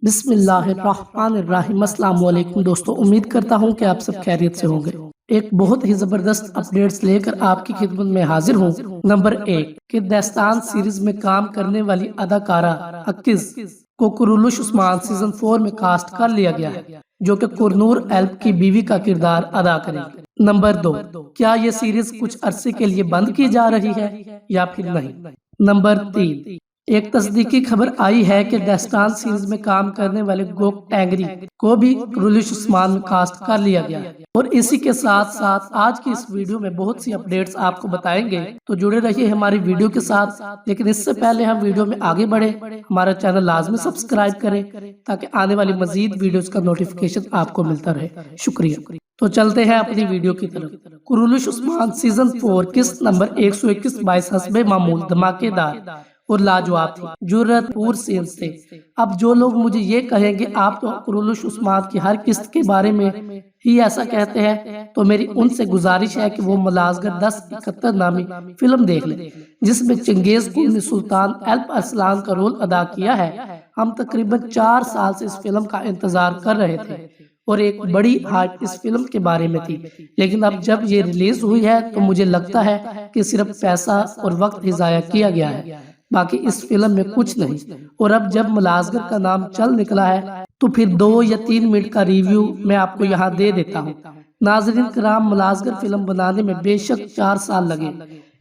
بسم اللہ الرحمن الرحیم۔ السلام علیکم دوستو، امید کرتا ہوں کہ آپ سب خیریت سے ہوں گے۔ ایک بہت ہی زبردست اپڈیٹس لے کر آپ کی خدمت میں حاضر ہوں۔ نمبر 1 کہ داستان سیریز میں کام کرنے والی اداکارہ عکیز کو کرولوش عثمان سیزن 4 میں کاسٹ کر لیا گیا ہے، جو کہ قرنور ایلپ کی بیوی کا کردار ادا کرے گی۔ نمبر 2 کیا یہ سیریز کچھ عرصے کے لیے بند کی جا رہی ہے یا پھر نہیں۔ نمبر 3 ایک تصدیقی خبر آئی ہے کہ داستان سیریز میں کام کرنے والے گوک ٹینگری کو بھی کرولوش عثمان میں کاسٹ کر لیا گیا ہے۔ اور اسی کے ساتھ ساتھ آج کی اس ویڈیو میں بہت سی اپڈیٹس آپ کو بتائیں گے، تو جڑے رہیے ہماری ویڈیو کے ساتھ۔ لیکن اس سے پہلے ہم ویڈیو میں آگے بڑھیں، ہمارا چینل لازمی سبسکرائب کریں تاکہ آنے والی مزید ویڈیوز کا نوٹیفیکیشن آپ کو ملتا رہے۔ شکریہ۔ تو چلتے ہیں اپنی ویڈیو کی طرف۔ کرولوش عثمان سیزن 4 قسط نمبر 121 22 حسب معمول دھماکے دار اور لاجواب تھی، جرأت پور سینس تھے۔ اب جو لوگ مجھے یہ کہیں گے آپ تو کرولوش عثمان کی ہر قسط کے بارے میں ہی ایسا کہتے ہیں، تو میری ان سے گزارش ہے کہ وہ ملازگر 1071 نامی فلم دیکھ لیں، جس میں چنگیز کن نے سلطان ایلپ ارسلان کا رول ادا کیا ہے۔ ہم تقریباً 4 سال سے اس فلم کا انتظار کر رہے تھے اور ایک بڑی ہائپ اس فلم کے بارے میں تھی، لیکن اب جب یہ ریلیز ہوئی ہے تو مجھے لگتا ہے کہ صرف پیسہ اور وقت ہی ضائع کیا گیا ہے، باقی اس فلم میں کچھ نہیں۔ اور اب جب ملازگر کا نام چل نکلا ہے تو پھر 2 یا 3 منٹ کا ریویو میں آپ کو یہاں دے دیتا ہوں۔ ناظرین کرام، ملازگر فلم بنانے میں بے شک 4 سال لگے،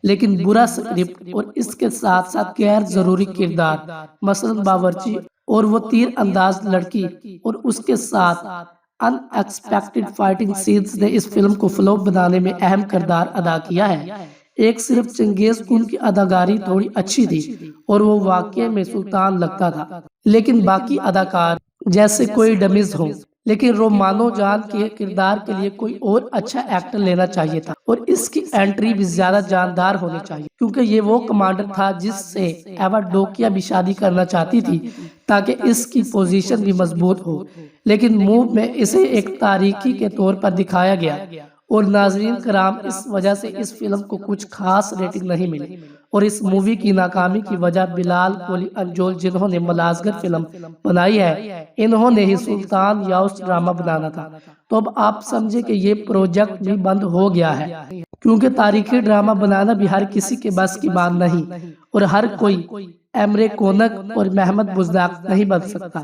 لیکن برا سکرپٹ اور اس کے ساتھ ساتھ غیر ضروری کردار، مثلا باورچی اور وہ تیر انداز لڑکی، اور اس کے ساتھ ان ایکسپیکٹڈ فائٹنگ سینز نے اس فلم کو فلوپ بنانے میں اہم کردار ادا کیا ہے۔ ایک صرف چنگیز کن کی اداکاری تھوڑی اچھی تھی اور وہ واقعے میں سلطان لگتا تھا، لیکن باقی اداکار جیسے کوئی ڈمیز ہوں۔ لیکن رومانو جان کے کردار کے لیے کوئی اور اچھا ایکٹر لینا چاہیے تھا، اور اس کی انٹری بھی زیادہ جاندار ہونی چاہیے، کیونکہ یہ وہ کمانڈر تھا جس سے ایوا ڈوکیا بھی شادی کرنا چاہتی تھی تاکہ اس کی پوزیشن بھی مضبوط ہو۔ لیکن موو میں اسے ایک تاریخی کے طور پر دکھایا گیا، اور ناظرین کرام اس وجہ سے اس فلم کو کچھ خاص ریٹنگ نہیں ملی۔ اور اس مووی کی ناکامی کی وجہ بلال کولی انجول، جنہوں نے ملازگر فلم بنائی ہے، انہوں نے ہی سلطان یاؤس ڈرامہ بنانا تھا، تو اب آپ سمجھے کہ یہ پروجیکٹ بھی بند ہو گیا ہے، کیونکہ تاریخی ڈرامہ بنانا بھی ہر کسی کے بس کی بات نہیں، اور ہر کوئی ایمرے کونک اور محمد بزداق نہیں بن سکتا۔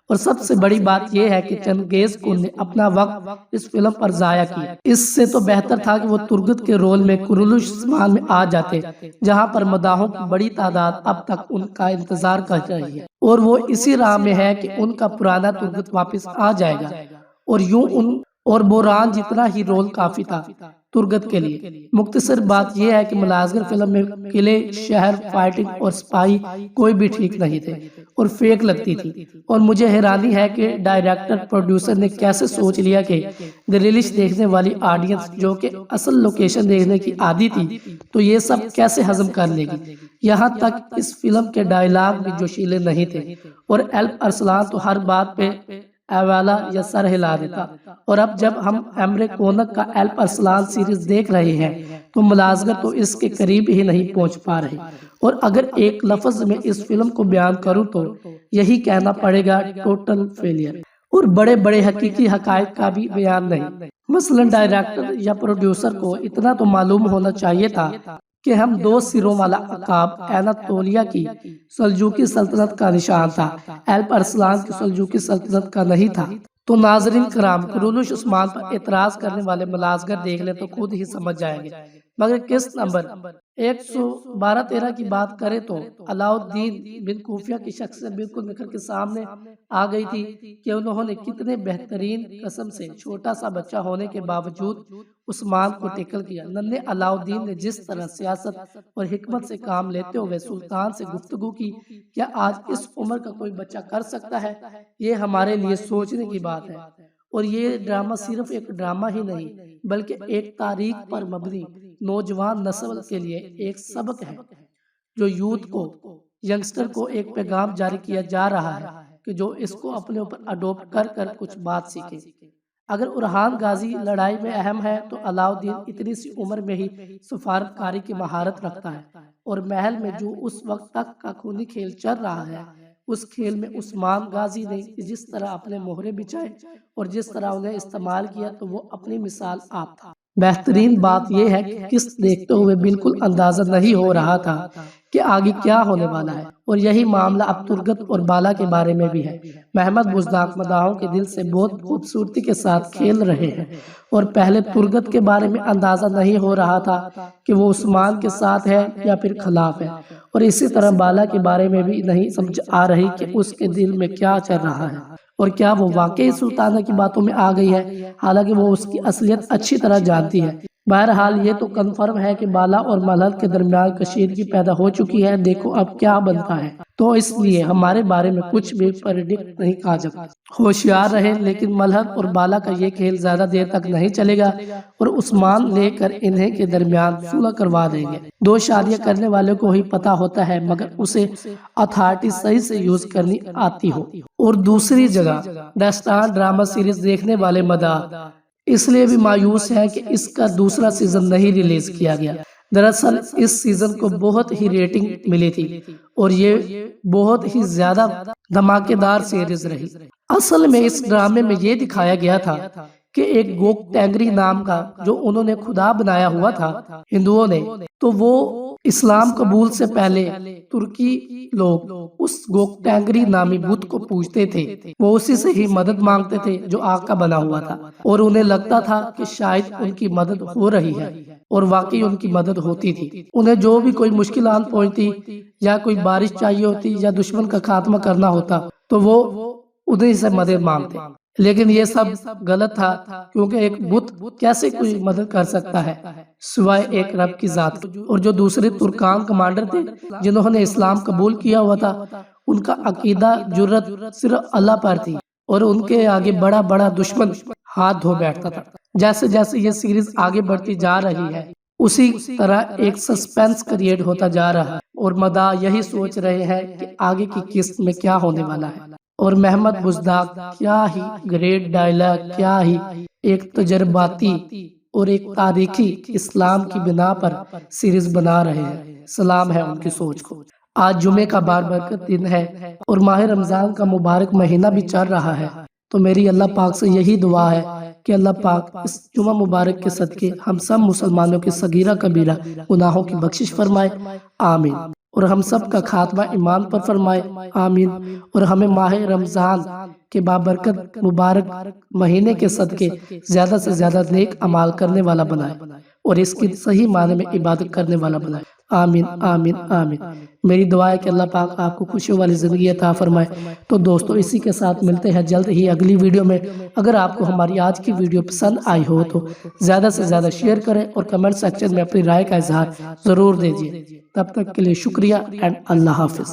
اور سب سے بڑی بات یہ ہے کہ چنگیز کن نے اپنا وقت اس فلم پر ضائع کیا۔ اس سے تو بہتر تھا کہ وہ ترگت کے رول میں کرولوش عثمان میں آ جاتے، جہاں پر مداحوں کی بڑی تعداد اب تک ان کا انتظار کر رہی ہے، اور وہ اسی راہ میں ہے کہ ان کا پرانا ترگت واپس آ جائے گا۔ اور یوں ان اور بوران جتنا ہی رول کافی تھا ترگت کے لیے۔ مختصر بات یہ ہے کہ ملازگر فلم میں قلعے، شہر، فائٹنگ اور سپاہی کوئی بھی ٹھیک نہیں تھے اور فیک لگتی تھی، اور مجھے حیرانی ہے کہ ڈائریکٹر پروڈیوسر نے کیسے سوچ لیا کہ گریلش دیکھنے والی آڈینس جو کہ اصل لوکیشن دیکھنے کی عادی تھی، تو یہ سب کیسے ہضم کر لے گی۔ یہاں تک اس فلم کے ڈائیلاگ بھی جوشیلے نہیں تھے، اور ایلپ ارسلان تو ہر بات پہ ایوالا یا سر ہلا دیتا۔ اور اب جب ہم ایمرے کونک کا ایلپ ارسلان سیریز دیکھ رہے ہیں تو ملازگر تو اس کے قریب ہی نہیں پہنچ پا رہے، اور اگر ایک لفظ میں اس فلم کو بیان کروں تو یہی کہنا پڑے گا: ٹوٹل فیلئر۔ اور بڑے بڑے حقیقی حقائق کا بھی بیان نہیں۔ مثلا ڈائریکٹر یا پروڈیوسر کو اتنا تو معلوم ہونا چاہیے تھا کہ ہم 2 سروں والا عقاب ایناتولیہ کی سلجوقی سلطنت کا نشان تھا، ایلپ ارسلان کی سلجوقی سلطنت کا نہیں تھا۔ تو ناظرین کرام، کرولوش عثمان پر اعتراض کرنے والے ملازگر دیکھ لیں تو خود ہی سمجھ جائیں گے۔ مگر قسط نمبر 112-13 کی بات کریں تو علاؤالدین بن خوفیہ کی شخصیت بالکل نکھر کے سامنے آ گئی تھی کہ انہوں نے کتنے بہترین قسم سے چھوٹا سا بچہ ہونے کے باوجود عثمان کو ٹیکل کیا۔ ننھے علاؤالدین نے جس طرح سیاست اور حکمت سے کام لیتے ہوئے سلطان سے گفتگو کی، کیا آج اس عمر کا کوئی بچہ کر سکتا ہے؟ یہ ہمارے لیے سوچنے کی بات ہے۔ اور یہ ڈرامہ صرف ایک ڈرامہ ہی نہیں بلکہ ایک تاریخ پر مبنی نوجوان نسل کے لیے ایک سبق ہے، جو یوتھ کو، ینگسٹر کو ایک پیغام جاری کیا جا رہا ہے کہ جو اس کو اپنے اوپر اڈوپٹ کر کر کچھ بات سیکھیں۔ اگر ارحان غازی لڑائی میں اہم ہے تو علاؤالدین اتنی سی عمر میں ہی سفارت کاری کی مہارت رکھتا ہے، اور محل میں جو اس وقت تک کا خونی کھیل چل رہا ہے اس کھیل میں عثمان غازی نے جس طرح اپنے مہرے بچھائے اور جس طرح انہیں استعمال کیا تو وہ اپنی مثال آپ تھا۔ بہترین بات یہ ہے کہ قسط دیکھتے ہوئے بالکل اندازہ نہیں ہو رہا تھا کہ آگے کیا ہونے والا ہے، اور یہی معاملہ اب ترگت اور بالا کے بارے میں بھی ہے۔ محمد بزدار مداحوں کے دل سے بہت خوبصورتی کے ساتھ کھیل رہے ہیں، اور پہلے ترگت کے بارے میں اندازہ نہیں ہو رہا تھا کہ وہ عثمان کے ساتھ ہے یا پھر خلاف ہے، اور اسی طرح بالا کے بارے میں بھی نہیں سمجھ آ رہی کہ اس کے دل میں کیا چل رہا ہے، اور کیا وہ واقعی سلطانہ کی باتوں میں آ گئی ہے، حالانکہ وہ اس کی اصلیت اچھی طرح جانتی ہے۔ بہرحال یہ تو کنفرم ہے کہ بالا اور ملحت کے درمیان کشیدگی پیدا ہو چکی ہے، دیکھو اب کیا بنتا ہے۔ تو اس لیے ہمارے بارے میں کچھ بھی پریڈکٹ نہیں کہا جاتا۔ ہوشیار رہے، لیکن ملحت اور بالا کا یہ کھیل زیادہ دیر تک نہیں چلے گا، اور عثمان لے کر انہیں کے درمیان صلح کروا دیں گے۔ دو شادیاں کرنے والے کو ہی پتا ہوتا ہے، مگر اسے اتھارٹی صحیح سے یوز کرنی آتی ہو۔ اور دوسری جگہ داستان ڈرامہ سیریز دیکھنے والے مداح اس لیے بھی مایوس ہے کہ اس کا دوسرا سیزن نہیں ریلیز کیا گیا۔ دراصل اس سیزن کو بہت ہی ریٹنگ ملی تھی، اور یہ بہت ہی زیادہ دھماکے دار سیریز رہی۔ اصل میں اس ڈرامے میں یہ دکھایا گیا تھا کہ ایک گوک ٹینگری نام کا جو انہوں نے خدا بنایا ہوا تھا ہندوؤں نے، تو وہ اسلام قبول سے پہلے ترکی لوگ اس گوک ٹینگری نامی بت کو پوجتے تھے۔ وہ اسی سے ہی مدد مانگتے تھے جو آگ کا بنا ہوا تھا، اور انہیں لگتا تھا کہ شاید ان کی مدد ہو رہی ہے، اور واقعی ان کی مدد ہوتی تھی۔ انہیں جو بھی کوئی مشکلات پہنچتی، یا کوئی بارش چاہیے ہوتی، یا دشمن کا خاتمہ کرنا ہوتا، تو وہ انہیں سے مدد مانگتے۔ لیکن یہ سب غلط تھا، کیونکہ ایک بت کیسے کوئی مدد کر سکتا ہے سوائے ایک رب کی ذات کی۔ اور جو دوسرے ترکان کمانڈر تھے جنہوں نے اسلام قبول کیا ہوا تھا، ان کا عقیدہ جرت صرف اللہ پر تھی، اور ان کے آگے بڑا بڑا دشمن ہاتھ دھو بیٹھتا تھا۔ جیسے جیسے یہ سیریز آگے بڑھتی جا رہی ہے، اسی طرح ایک سسپینس کریٹ ہوتا جا رہا ہے، اور مداح یہی سوچ رہے ہیں کہ آگے کی قسط میں کیا ہونے والا ہے۔ اور محمد بزدار کیا ہی گریٹ ڈائلاگ، کیا ہی ایک تجرباتی اور ایک تاریخی اسلام کی بنا پر سیریز بنا رہے ہیں۔ سلام ہے ان کی سوچ کو۔ آج جمعے کا باربرکت دن ہے، اور ماہ رمضان کا مبارک مہینہ بھی چل رہا ہے، تو میری اللہ پاک سے یہی دعا ہے کہ اللہ پاک اس جمعہ مبارک کے صدقے ہم سب مسلمانوں کے صغیرہ کبیرہ گناہوں کی بخشش فرمائے، آمین، اور ہم سب کا خاتمہ ایمان پر فرمائے، آمین، اور ہمیں ماہ رمضان کے بابرکت مبارک مہینے کے صدقے زیادہ سے زیادہ نیک اعمال کرنے والا بنائے، اور اس کی صحیح معنی میں عبادت کرنے والا بنائے، آمین آمین آمین۔ میری دعا ہے کہ اللہ پاک آپ کو خوشیوں والی زندگی عطا فرمائے۔ تو دوستو اسی کے ساتھ ملتے ہیں جلد ہی اگلی ویڈیو میں۔ اگر آپ کو ہماری آج کی ویڈیو پسند آئی ہو تو زیادہ سے زیادہ شیئر کریں، اور کمنٹ سیکشن میں اپنی رائے کا اظہار ضرور دیجیے۔ تب تک کے لیے شکریہ، اینڈ اللہ حافظ۔